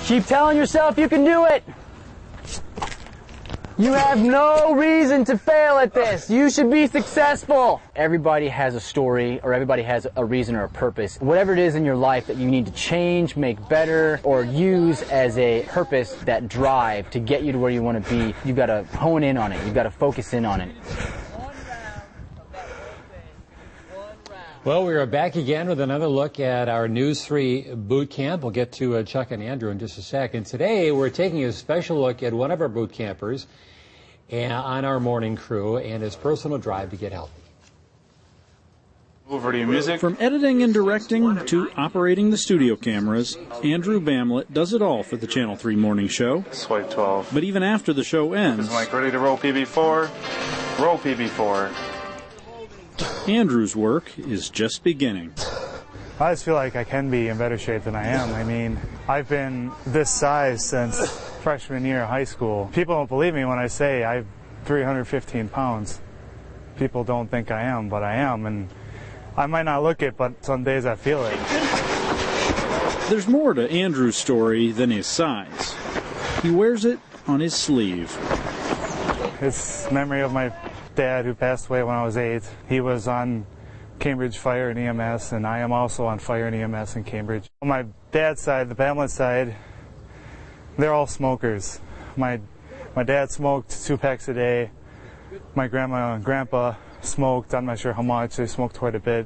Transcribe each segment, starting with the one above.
Keep telling yourself you can do it. You have no reason to fail at this. You should be successful. Everybody has a story, or everybody has a reason or a purpose. Whatever it is in your life that you need to change, make better, or use as a purpose, that drive to get you to where you want to be, you've got to hone in on it. You've got to focus in on it. Well, we are back again with another look at our News 3 boot camp. We'll get to Chuck and Andrew in just a second. Today, we're taking a special look at one of our boot campers on our morning crew and his personal drive to get healthy. Over to your music. From editing and directing to operating the studio cameras, Andrew Bamlett does it all for the Channel 3 morning show. Swipe 12. But even after the show ends, Is Mike ready to roll PB4? Roll PB4. Andrew's work is just beginning. I just feel like I can be in better shape than I am. I mean, I've been this size since freshman year of high school. People don't believe me when I say I'm 315 pounds. People don't think I am, but I am. And I might not look it, but some days I feel it. There's more to Andrew's story than his size. He wears it on his sleeve. It's memory of my dad who passed away when I was 8. He was on Cambridge Fire and EMS, and I am also on Fire and EMS in Cambridge. On my dad's side, the Bamlett side, they're all smokers. My dad smoked 2 packs a day. My grandma and grandpa smoked, I'm not sure how much, they smoked quite a bit.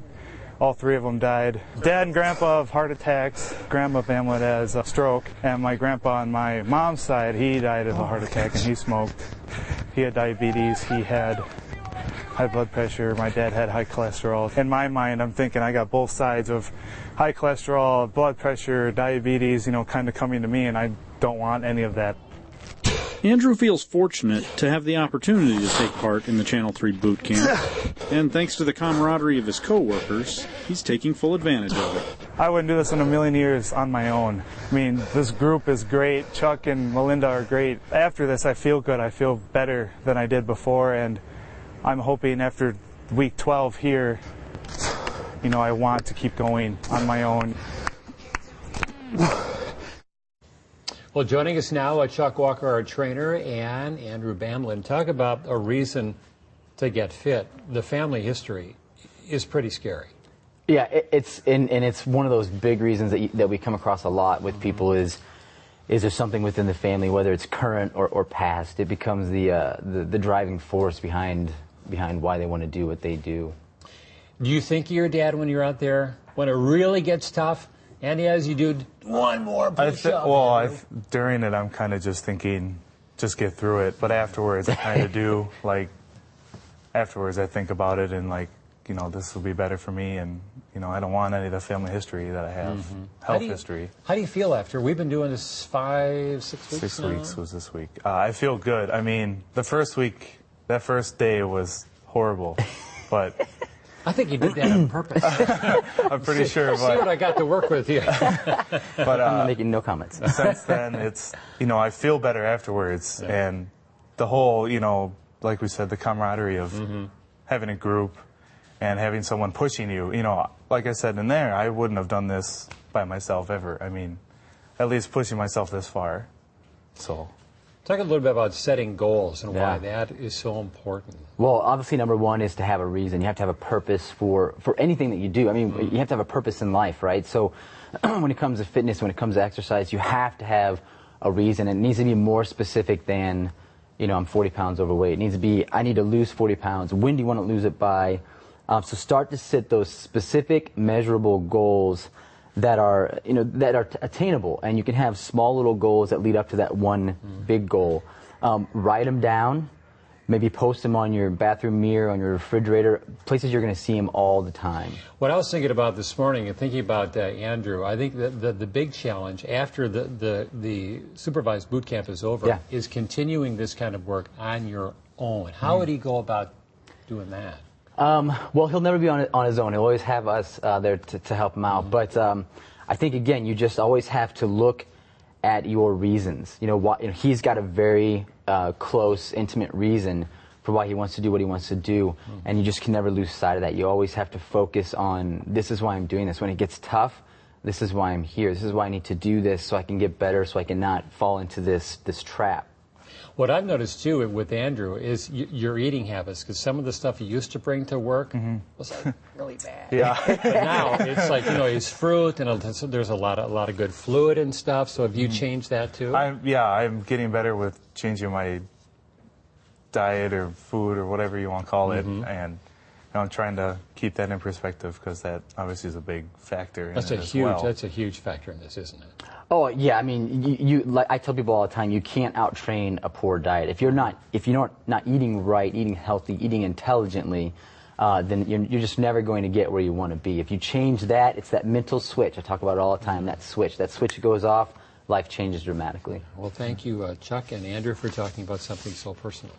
All 3 of them died. Dad and grandpa have heart attacks. Grandma Bamlett has a stroke. And my grandpa on my mom's side, he died of a heart attack and he smoked. He had diabetes, he had high blood pressure, my dad had high cholesterol. In my mind, I'm thinking I got both sides of high cholesterol, blood pressure, diabetes, you know, kind of coming to me, and I don't want any of that. Andrew feels fortunate to have the opportunity to take part in the Channel 3 boot camp, and thanks to the camaraderie of his co-workers, he's taking full advantage of it. I wouldn't do this in a million years on my own. I mean, this group is great. Chuck and Melinda are great. After this, I feel good. I feel better than I did before, and I'm hoping after week 12 here, you know, I want to keep going on my own. Well, joining us now, Chuck Walker, our trainer, and Andrew Bamlett. Talk about a reason to get fit. The family history is pretty scary. Yeah, it's one of those big reasons that we come across a lot with people is there something within the family, whether it's current or past, it becomes the driving force behind why they want to do what they do. Do you think of your dad when you're out there, when it really gets tough, and as you do one more push-up? During it, I'm kind of just thinking, just get through it. But afterwards, I kind of do, like, afterwards I think about it and, like, you know, this will be better for me, and, you know, I don't want any of the family history that I have, health history. How do you feel after? We've been doing this 5, 6 weeks 6 now? weeks was this week. I feel good. I mean, the first week, that first day was horrible, but... I think you did that on purpose. I'm pretty sure. See what I got to work with here. But I'm making no comments. Since then, it's, you know, I feel better afterwards, and the whole, you know, like we said, the camaraderie of having a group and having someone pushing you. You know, like I said in there, I wouldn't have done this by myself ever. I mean, at least pushing myself this far. So. Talk a little bit about setting goals and why that is so important. Well, obviously, number one is to have a reason. You have to have a purpose for anything that you do. I mean, you have to have a purpose in life, right? So when it comes to fitness, when it comes to exercise, you have to have a reason. It needs to be more specific than, you know, I'm 40 pounds overweight. It needs to be, I need to lose 40 pounds. When do you want to lose it by? So start to set those specific, measurable goals that are, you know, that are attainable, and you can have small little goals that lead up to that one big goal. Write them down, maybe post them on your bathroom mirror, on your refrigerator, places you're going to see them all the time. What I was thinking about this morning and thinking about Andrew, I think that the big challenge after the supervised boot camp is over is continuing this kind of work on your own. How would he go about doing that? Well, he'll never be on his own. He'll always have us there to help him out. But I think, again, you just always have to look at your reasons. You know, he's got a very close, intimate reason for why he wants to do what he wants to do, and you just can never lose sight of that. You always have to focus on, this is why I'm doing this. When it gets tough, This is why I'm here. This is why I need to do this so I can get better, so I can not fall into this trap. What I've noticed too with Andrew is your eating habits, because some of the stuff he used to bring to work was like really bad. Yeah. But now it's like, you know, he's fruit and there's a lot of good fluid and stuff. So have you changed that too? I'm getting better with changing my diet or food or whatever you want to call it, and I'm trying to keep that in perspective because that obviously is a big factor in it as well. That's a huge factor in this, isn't it? Oh yeah, I mean, like I tell people all the time, you can't out-train a poor diet. If you're not eating right, eating healthy, eating intelligently, then you're just never going to get where you want to be. If you change that, it's that mental switch. I talk about it all the time. That switch goes off, life changes dramatically. Well, thank you, Chuck and Andrew, for talking about something so personal.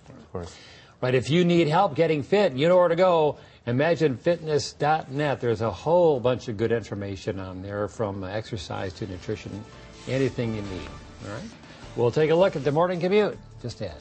Of course. Right, if you need help getting fit, you know where to go. ImagineFitness.net. There's a whole bunch of good information on there, from exercise to nutrition, anything you need. All right? We'll take a look at the morning commute just ahead.